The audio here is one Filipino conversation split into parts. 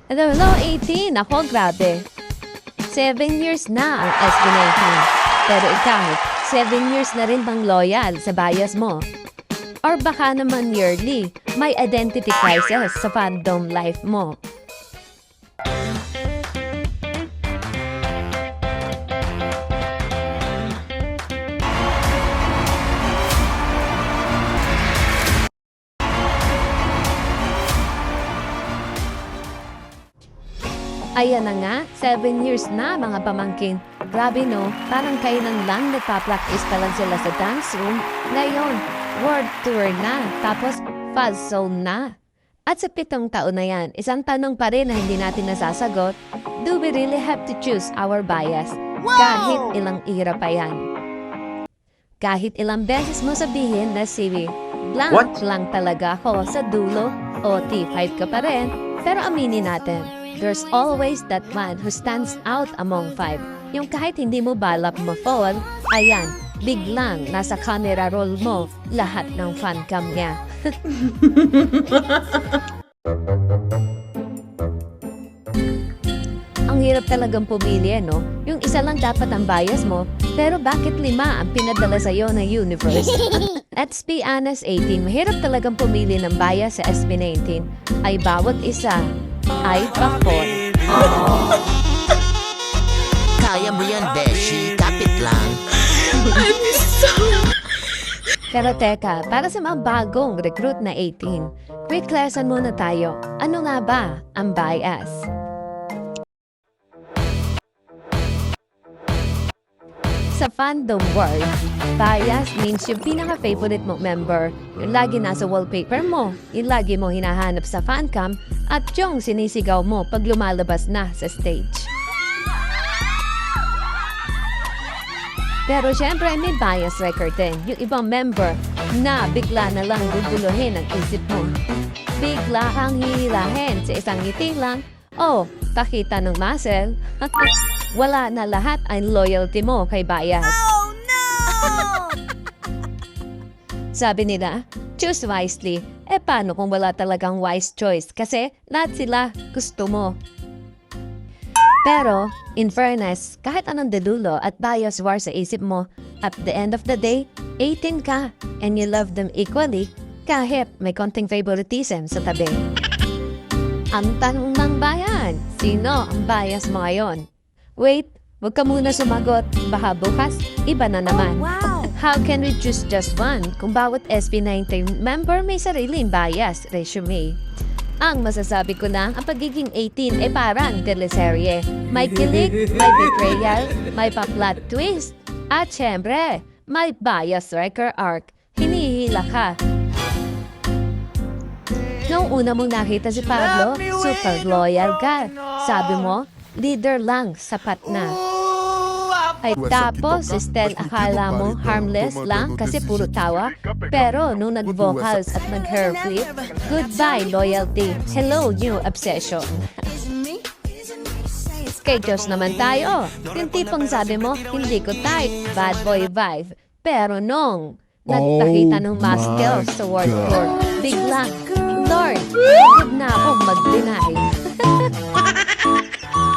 Hello, 18. Ako, grabe. 7 years na ang SB19. Pero ikaw, 7 years na rin bang loyal sa bias mo? Or baka naman yearly, may identity crisis sa fandom life mo. Ayan na nga, 7 years na mga pamangkin. Grabe no, parang kailan lang nagpa-practice pa lang sila sa dance room. Ngayon, world tour na, tapos fuzz zone na. At sa 7 taon na yan, isang tanong pa rin na hindi natin nasasagot, do we really have to choose our bias? Kahit ilang ira pa yan. Kahit ilang beses mo sabihin na si blank lang talaga ako sa dulo o T5 ka pa rin, pero aminin natin, there's always that one who stands out among 5. Yung kahit hindi mo balap ma-fall, ayan, biglang nasa camera roll mo lahat ng fan cam niya. Ang hirap talagang pumili, no? Yung isa lang dapat ang bias mo, pero bakit 5 ang pinadala sa'yo ng universe? Let's be honest, 18, mahirap talagang pumili ng bias sa SB19. Ay bawat isa ay pakot. Kaya mo yan, Beshi. Kapit lang. Pero teka, para sa mga bagong recruit na 18, quick lesson muna tayo. Ano nga ba ang bias? Sa fandom world, bias means yung pinaka-favorite mo member, yung lagi nasa wallpaper mo, yung lagi mo hinahanap sa fancam, at yung sinisigaw mo pag lumalabas na sa stage. Pero syempre may bias record din, yung ibang member na bigla na lang guguluhin ang isip mo. Bigla kang hihilahin sa isang ngiti lang, o pakita ng muscle, wala na lahat ang loyalty mo kay bias. Oh, no! Sabi nila, choose wisely. Paano kung wala talagang wise choice? Kasi lahat sila gusto mo. Pero, in fairness, kahit anong dedulo at bias war sa isip mo, at the end of the day, 18 ka and you love them equally kahit may konting favoritism sa tabi. Ang tanong ng bayan, sino ang bias mo ngayon? Wait, wag ka muna sumagot. Baka bukas, iba na naman. Oh, wow! How can we choose just one kung bawat SB19 member may sariling bias resume? Ang masasabi ko lang, ang pagiging 18 ay parang teleserye. May kilig, may betrayal, may pa-plot twist. At syempre, may bias wrecker arc. Hinihila ka. Noong una mong nakita si Pablo, super loyal ka. Sabi mo, leader lang, sapat na. Ay tapos, Estel, akala mo harmless lang kasi puro tawa. Pero nung nag-vocals at nag-hair flip, goodbye loyalty, hello new obsession. Kay Diyos naman tayo. Yung tipong sabi mo, hindi ko type, bad boy vibe. Pero nung nagpakita ng muscles sa world tour, biglang, Lord, huwag na akong mag-deny.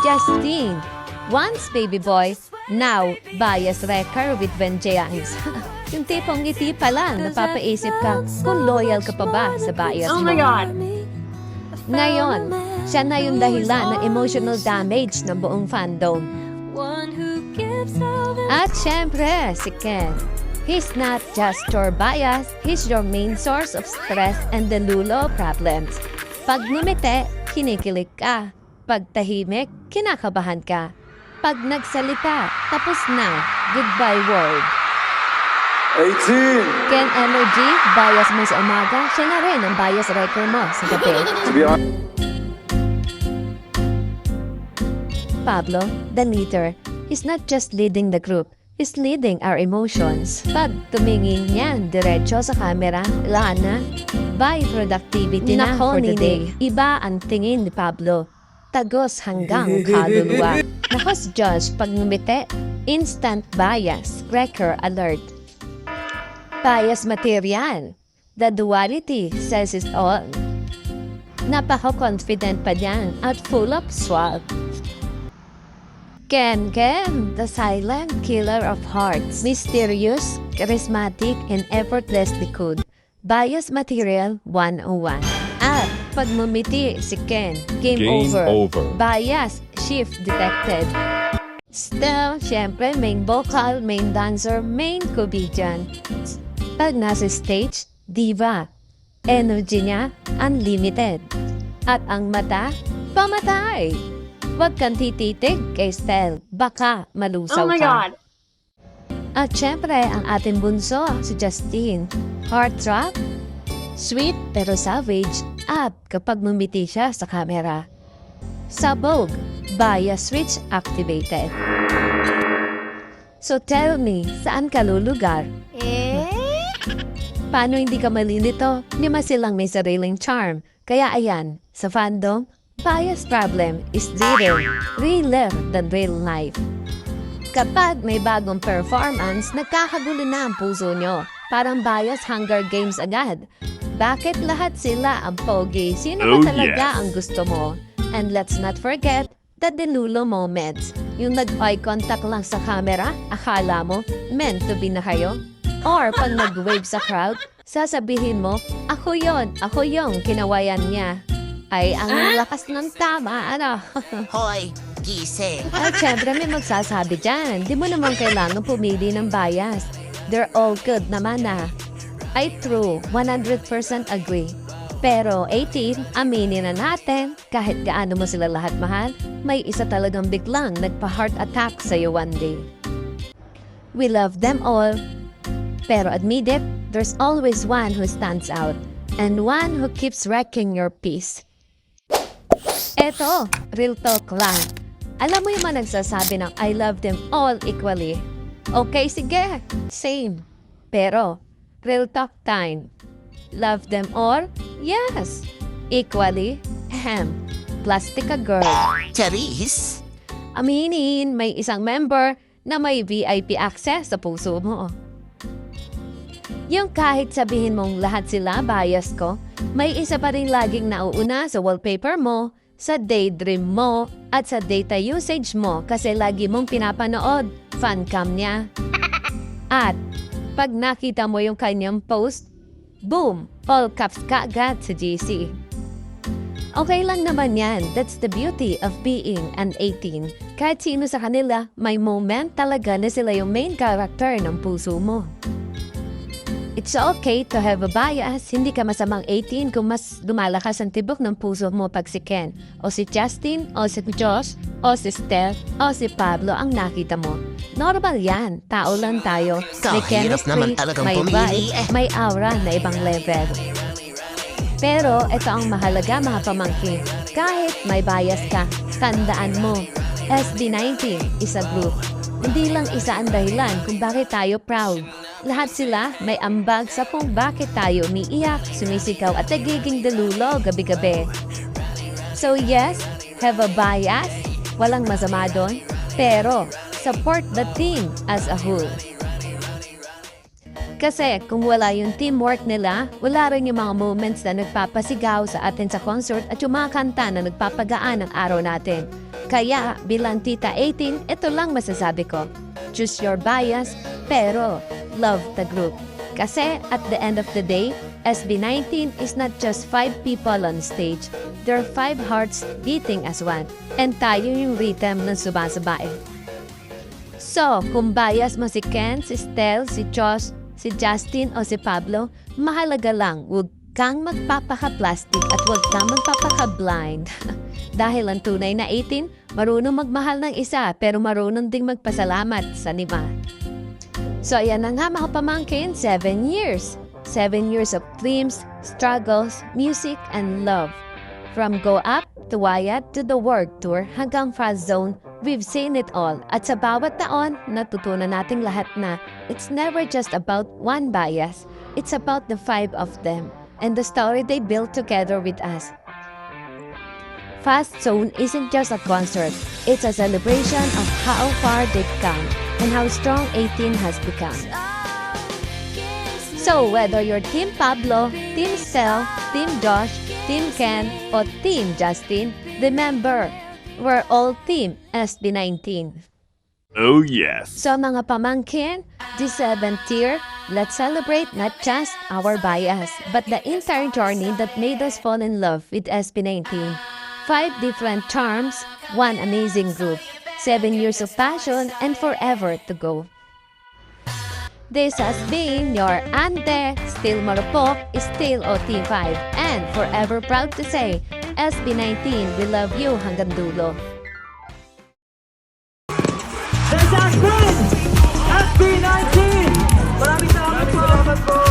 Justine, once baby boy, now bias wrecker with vengeance. Yung tipong ngiti pa lang, napapaisip ka kung loyal ka pa ba sa bias mo. Oh my God! Ngayon, siya na yung dahilan ng emotional damage ng buong fandom. At syempre, si Ken. He's not just your bias, he's your main source of stress and delulo problems. Pag numite, kinikilig ka. Pag tahimik, kinakabahan ka. Pag nagsalita, tapos na. Goodbye world. 18! Ken Energy, bias mo sa umaga, siya na rin ang bias wrecker mo sa gabi. To be honest, Pablo, the leader, is not just leading the group, he's leading our emotions. Pag tumingin niyan diretso sa camera, Lana, by productivity na for the day. Iba ang tingin ni Pablo. Tagos hanggang kaluluwa. Nakos Josh, pag ngumiti, instant bias, wrecker alert. Bias material. The duality says it all. Napaka-confident pa niyan at full of swag. Ken, the silent killer of hearts. Mysterious, charismatic, and effortlessly good. Bias Material 101. At pag mumiti si Ken, game over. Bias, shift detected. Still, syempre, main vocal, main dancer, main comedian. Pag nasa stage, diva. Energy niya, unlimited. At ang mata, pamatay. Huwag kang tititig kay Stel, baka malusaw ka. Oh my God! At syempre, ang ating bunso, si Justine. Heartthrob, sweet pero savage, at kapag mumiti siya sa camera. Sabog, bias switch activated. So tell me, saan ka lulugar? Paano hindi ka malilito? Lima silang may sariling charm. Kaya ayan, sa fandom, bias problem is realer than real life. Kapag may bagong performance, nagkakagulo na ang puso nyo. Parang bias Hunger Games agad. Bakit lahat sila ang pogi? Sino ba talaga ang gusto mo? And let's not forget the Delulo moments. Yung nag-eye contact lang sa camera, akala mo meant to be na kayo? Or pag nag-wave sa crowd, sasabihin mo, ako yung kinawayan niya. Ay, ang lakas ng tama, ano? Hoy, gising. At syempre may magsasabi dyan, di mo naman kailangan pumili ng bias. They're all good naman Ay true, 100% agree. Pero 18, aminin na natin, kahit gaano mo sila lahat mahal, may isa talagang biglang nagpa-heart attack sa'yo one day. We love them all. Pero admit it, there's always one who stands out. And one who keeps wrecking your peace. Eto, real talk lang. Alam mo yung mga nagsasabi ng I love them all equally. Okay, sige, same. Pero, real talk time. Love them all? Yes. Equally, plastic a girl. Charis? Aminin, may isang member na may VIP access sa puso mo. Yung kahit sabihin mong lahat sila bias ko, may isa pa rin laging nauuna sa wallpaper mo, sa daydream mo, at sa data usage mo kasi lagi mong pinapanood, fancam niya. At pag nakita mo yung kanyang post, boom, all caps kaagad sa GC. Okay lang naman yan, that's the beauty of being an 18. Kahit sino sa kanila, may moment talaga na sila yung main character ng puso mo. It's okay to have a bias. Hindi ka masamang 18 kung mas lumalakas ang tibok ng puso mo pag si Ken, o si Justin, o si Josh, o si Steph, o si Pablo ang nakita mo. Normal yan. Tao lang tayo. May Kahirap naman chemistry, talagang may pumili vibe, may aura na ibang level. Pero ito ang mahalaga mga pamangkin. Kahit may bias ka, tandaan mo, SB19 is a group. Hindi lang isa ang dahilan kung bakit tayo proud. Lahat sila may ambag sa kung bakit tayo umiiyak, sumisigaw at nagiging delulo gabi-gabi. So yes, have a bias, walang masama doon, pero support the team as a whole. Kasi kung wala yung teamwork nila, wala rin yung mga moments na nagpapasigaw sa atin sa concert at yung mga kanta na nagpapagaan ng araw natin. Kaya bilang Tita 18, ito lang masasabi ko. Choose your bias, pero love the group. Kasi at the end of the day, SB19 is not just 5 people on stage. There are 5 hearts beating as one. And tayo yung rhythm ng sumasabay. So, kung bias mo si Ken, si Stel, si Josh, si Justin o si Pablo, mahalaga lang, huwag kang magpapaka-plastic at huwag kang magpapaka-blind. Dahil ang tunay na 18, marunong magmahal ng isa pero marunong ding magpasalamat sa 5. So ayan na nga mga pamangkin, 7 years. 7 years of dreams, struggles, music, and love. From Go Up to Wyatt to the World Tour hanggang Fast Zone, we've seen it all. At sa bawat taon, natutunan nating lahat na it's never just about one bias. It's about the 5 of them and the story they built together with us. Fast Zone isn't just a concert. It's a celebration of how far they've come and how strong 18 has become. So whether you're Team Pablo, Team Stel, Team Josh, Team Ken o Team Justin, remember, we're all Team SB19. Oh, yes. So mga pamangkin, this 7th year, let's celebrate not just our bias, but the entire journey that made us fall in love with SB19. 5 different charms, 1 amazing group, 7 years of passion, and forever to go. This has been your Ante, still marupok, still OT5, and forever proud to say, SB19, we love you hanggang dulo. This has been SB19! Maraming salamat po!